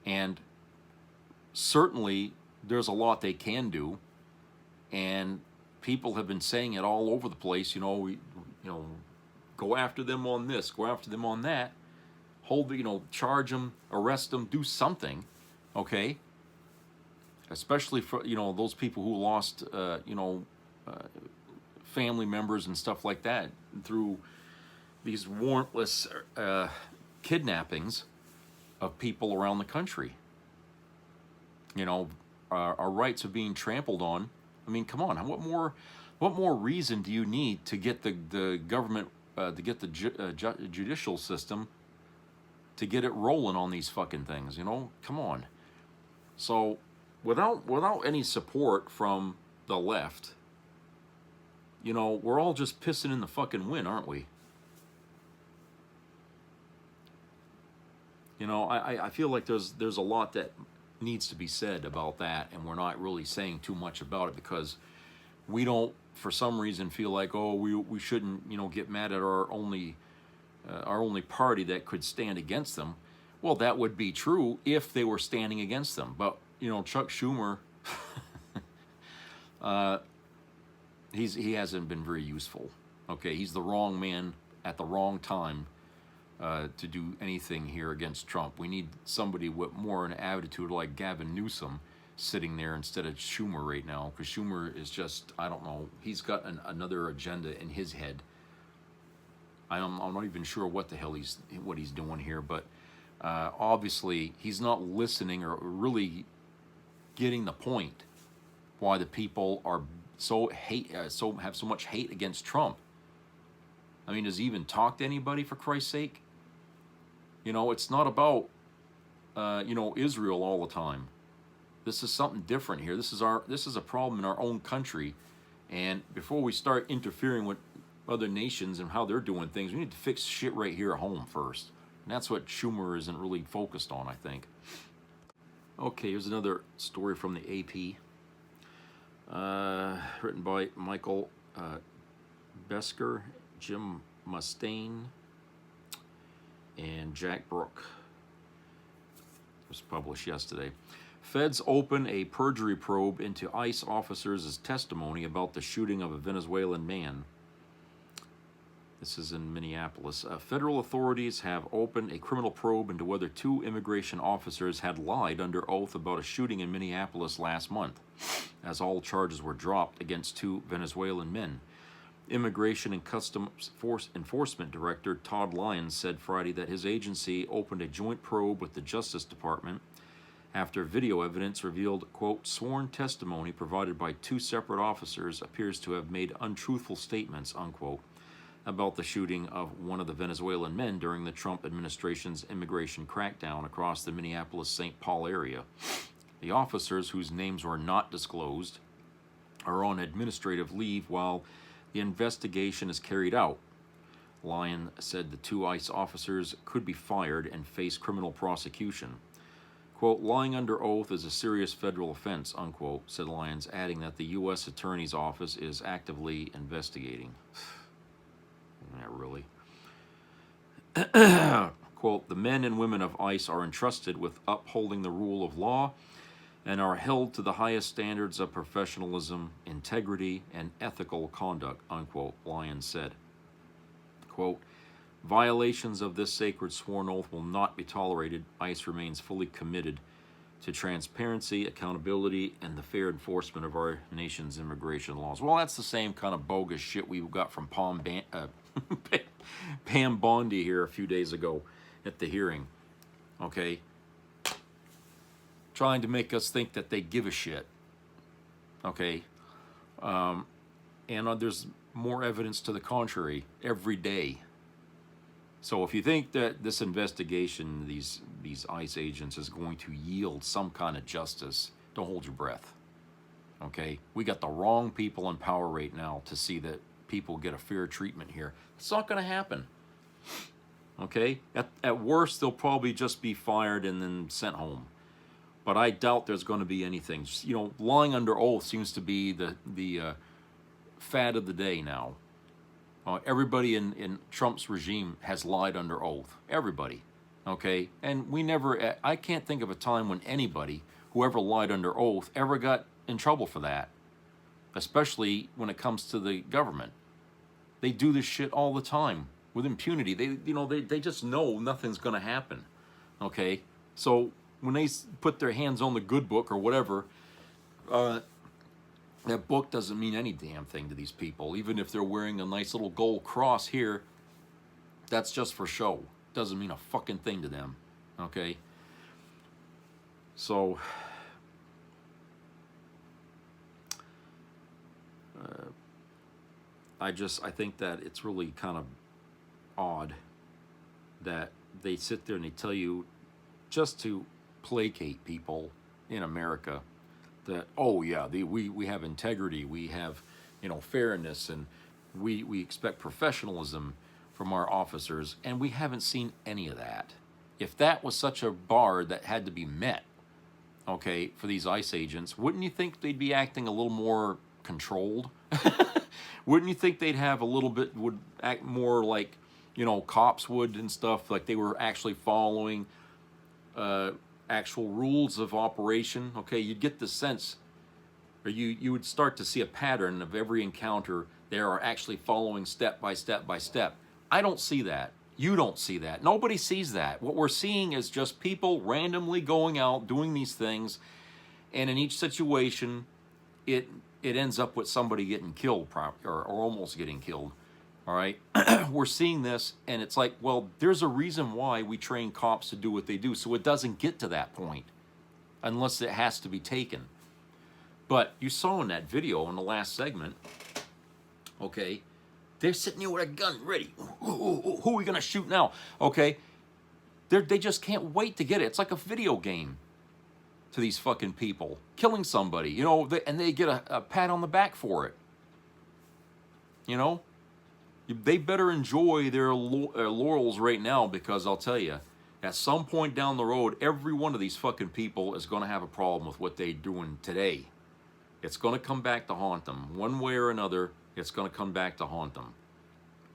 And certainly there's a lot they can do, and people have been saying it all over the place. You know, go after them on this, go after them on that, charge them, arrest them, do something, okay? Especially for those people who lost family members and stuff like that through these warrantless kidnappings of people around the country. You know, our rights are being trampled on. I mean, come on, what more reason do you need to get the government, to get the judicial system, to get it rolling on these fucking things? You know, come on. So without any support from the left, you know, we're all just pissing in the fucking wind, aren't we? You know, I feel like there's a lot that needs to be said about that, and we're not really saying too much about it because we don't, for some reason, feel like, oh, we shouldn't, get mad at our only party that could stand against them. Well, that would be true if they were standing against them. But, Chuck Schumer, he hasn't been very useful. Okay, he's the wrong man at the wrong time to do anything here against Trump. We need somebody with more an attitude like Gavin Newsom sitting there instead of Schumer right now, because Schumer is just, I don't know, he's got another agenda in his head. I'm not even sure what the hell he's doing here, but obviously he's not listening or really getting the point why the people are have so much hate against Trump. I mean, does he even talk to anybody, for Christ's sake? It's not about Israel all the time. This is something different here. This is a problem in our own country, and before we start interfering with other nations and how they're doing things, we need to fix shit right here at home first. And that's what Schumer isn't really focused on, I think. Okay, here's another story from the AP. Written by Michael Besker, Jim Mustaine, and Jack Brooke. It was published yesterday. Feds open a perjury probe into ICE officers' testimony about the shooting of a Venezuelan man. This is in Minneapolis. Federal authorities have opened a criminal probe into whether 2 immigration officers had lied under oath about a shooting in Minneapolis last month, as all charges were dropped against 2 Venezuelan men. Immigration and Customs Enforcement Director Todd Lyons said Friday that his agency opened a joint probe with the Justice Department after video evidence revealed, quote, sworn testimony provided by 2 separate officers appears to have made untruthful statements, unquote, about the shooting of one of the Venezuelan men during the Trump administration's immigration crackdown across the Minneapolis-St. Paul area. The officers, whose names were not disclosed, are on administrative leave while the investigation is carried out. Lyon said the 2 ICE officers could be fired and face criminal prosecution. Quote, lying under oath is a serious federal offense, unquote, said Lyons, adding that the U.S. Attorney's Office is actively investigating. Not really. Quote, the men and women of ICE are entrusted with upholding the rule of law and are held to the highest standards of professionalism, integrity, and ethical conduct, unquote, Lyons said. Quote, violations of this sacred sworn oath will not be tolerated. ICE remains fully committed to transparency, accountability, and the fair enforcement of our nation's immigration laws. Well, that's the same kind of bogus shit we got from Pam Bondi here a few days ago at the hearing. Okay? Trying to make us think that they give a shit. Okay? And there's more evidence to the contrary every day. So if you think that this investigation, these ICE agents, is going to yield some kind of justice, don't hold your breath. Okay? We got the wrong people in power right now to see that people get a fair treatment here. It's not going to happen. Okay? At worst, they'll probably just be fired and then sent home. But I doubt there's going to be anything. Just, you know, lying under oath seems to be the fad of the day now. Everybody in Trump's regime has lied under oath. Everybody. Okay? And I can't think of a time when anybody who ever lied under oath ever got in trouble for that. Especially when it comes to the government. They do this shit all the time with impunity. They just know nothing's going to happen. Okay? So when they put their hands on the good book or whatever, that book doesn't mean any damn thing to these people. Even if they're wearing a nice little gold cross here, that's just for show. Doesn't mean a fucking thing to them. Okay? So, I think that it's really kind of odd that they sit there and they tell you just to placate people in America that, oh yeah, we have integrity, we have, fairness, and we expect professionalism from our officers, and we haven't seen any of that. If that was such a bar that had to be met, okay, for these ICE agents, wouldn't you think they'd be acting a little more controlled? Wouldn't you think they'd have would act more like, cops would and stuff, like they were actually following actual rules of operation? Okay, you'd get the sense, or you would start to see a pattern of every encounter. They are actually following step by step by step. I don't see that. You don't see that. Nobody sees that. What we're seeing is just people randomly going out, doing these things, and in each situation, it ends up with somebody getting killed, or almost getting killed. All right? We're seeing this, and it's like, well, there's a reason why we train cops to do what they do, so it doesn't get to that point, unless it has to be taken. But you saw in that video in the last segment, okay, they're sitting here with a gun ready. Who are we going to shoot now? Okay, they just can't wait to get it. It's like a video game to these fucking people. Killing somebody, and they get a pat on the back for it. They better enjoy their laurels right now, because I'll tell you, at some point down the road, every one of these fucking people is going to have a problem with what they're doing today. It's going to come back to haunt them. One way or another, it's going to come back to haunt them.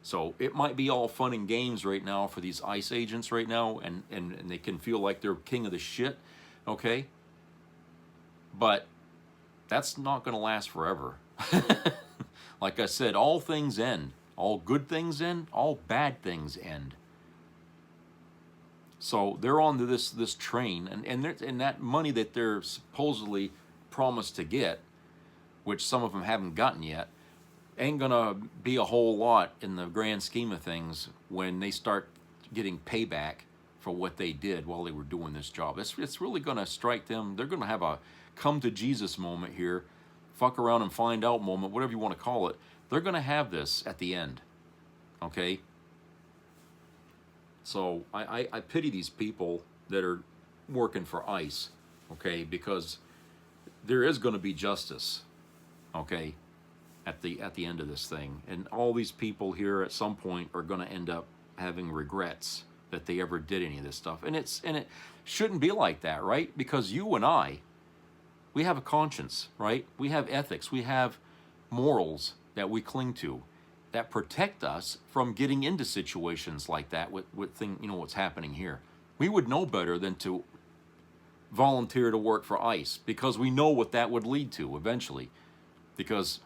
So it might be all fun and games right now for these ICE agents right now, and they can feel like they're king of the shit, okay? But that's not going to last forever. Like I said, all things end. All good things end, all bad things end. So they're on to this train, and that money that they're supposedly promised to get, which some of them haven't gotten yet, ain't gonna be a whole lot in the grand scheme of things when they start getting payback for what they did while they were doing this job. It's really gonna strike them. They're gonna have a come to Jesus moment here, fuck around and find out moment, whatever you want to call it. They're gonna have this at the end. Okay? So I pity these people that are working for ICE, okay, because there is going to be justice, okay, at the end of this thing, and all these people here at some point are going to end up having regrets that they ever did any of this stuff. And it shouldn't be like that, right? Because you and I, we have a conscience, right? We have ethics. We have morals that we cling to that protect us from getting into situations like that with what's happening here. We would know better than to volunteer to work for ICE because we know what that would lead to eventually. Because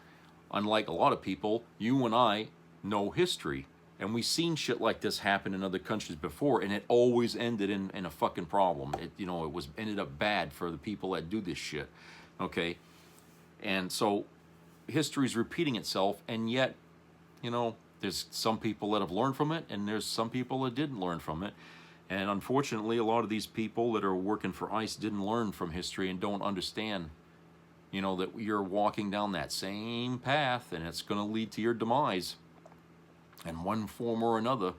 unlike a lot of people, you and I know history. And we've seen shit like this happen in other countries before, and it always ended in a fucking problem. It ended up bad for the people that do this shit, okay? And so history's repeating itself, and yet, there's some people that have learned from it, and there's some people that didn't learn from it. And unfortunately, a lot of these people that are working for ICE didn't learn from history and don't understand, that you're walking down that same path, and it's going to lead to your demise. In one form or another,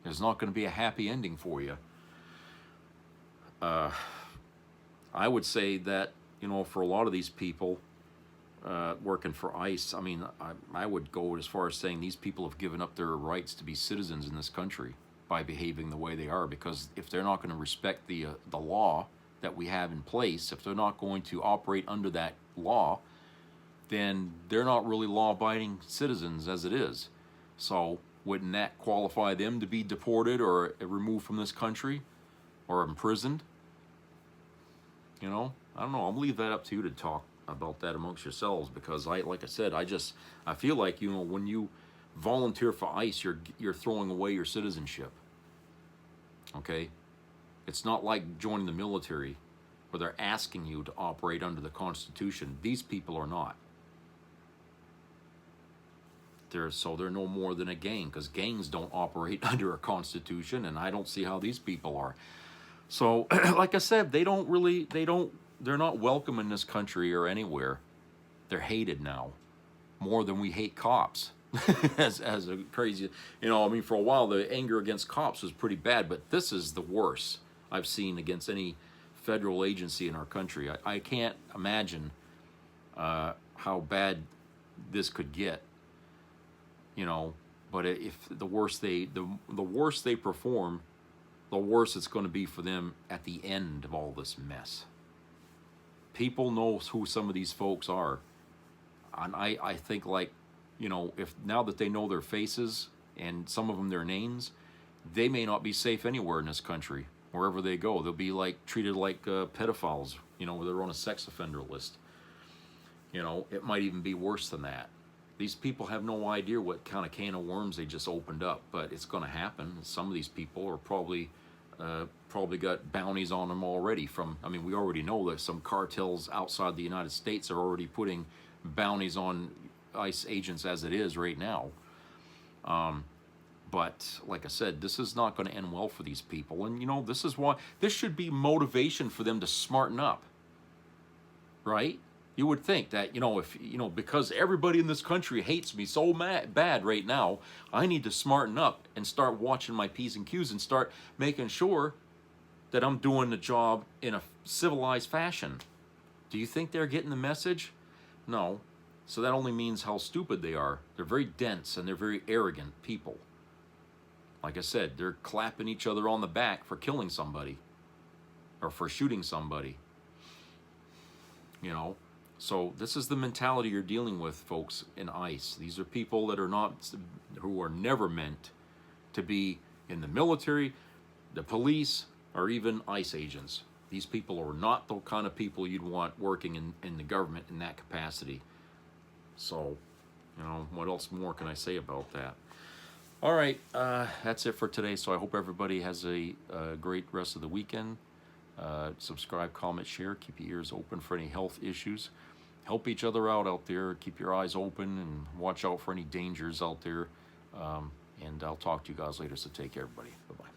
there's not going to be a happy ending for you. I would say that, for a lot of these people working for ICE, I mean, I would go as far as saying these people have given up their rights to be citizens in this country by behaving the way they are, because if they're not going to respect the law that we have in place, if they're not going to operate under that law, then they're not really law-abiding citizens as it is. So wouldn't that qualify them to be deported or removed from this country or imprisoned? I don't know. I'll leave that up to you to talk about that amongst yourselves, because like I said, I feel like, when you volunteer for ICE, you're throwing away your citizenship. Okay? It's not like joining the military where they're asking you to operate under the Constitution. These people are not. They're no more than a gang, because gangs don't operate under a constitution, and I don't see how these people are. So, like I said, they're not welcome in this country or anywhere. They're hated now, more than we hate cops. as a crazy, for a while the anger against cops was pretty bad, but this is the worst I've seen against any federal agency in our country. I can't imagine how bad this could get. But if the worse they perform, the worse it's going to be for them at the end of all this mess. People know who some of these folks are, and I think, if now that they know their faces and some of them their names, they may not be safe anywhere in this country. Wherever they go, they'll be treated like pedophiles, where they're on a sex offender list. It might even be worse than that. These people have no idea what kind of can of worms they just opened up, but it's going to happen. Some of these people are probably got bounties on them already we already know that some cartels outside the United States are already putting bounties on ICE agents as it is right now. But like I said, this is not going to end well for these people. And, this is why this should be motivation for them to smarten up, right? You would think that, if, because everybody in this country hates me so bad right now, I need to smarten up and start watching my P's and Q's and start making sure that I'm doing the job in a civilized fashion. Do you think they're getting the message? No. So that only means how stupid they are. They're very dense and they're very arrogant people. Like I said, they're clapping each other on the back for killing somebody or for shooting somebody. So this is the mentality you're dealing with, folks, in ICE. These are people that who are never meant to be in the military, the police, or even ICE agents. These people are not the kind of people you'd want working in the government in that capacity. So, what else more can I say about that? All right, that's it for today. So I hope everybody has a great rest of the weekend. Subscribe, comment, share. Keep your ears open for any health issues. Help each other out there. Keep your eyes open and watch out for any dangers out there. And I'll talk to you guys later, so take care, everybody. Bye-bye.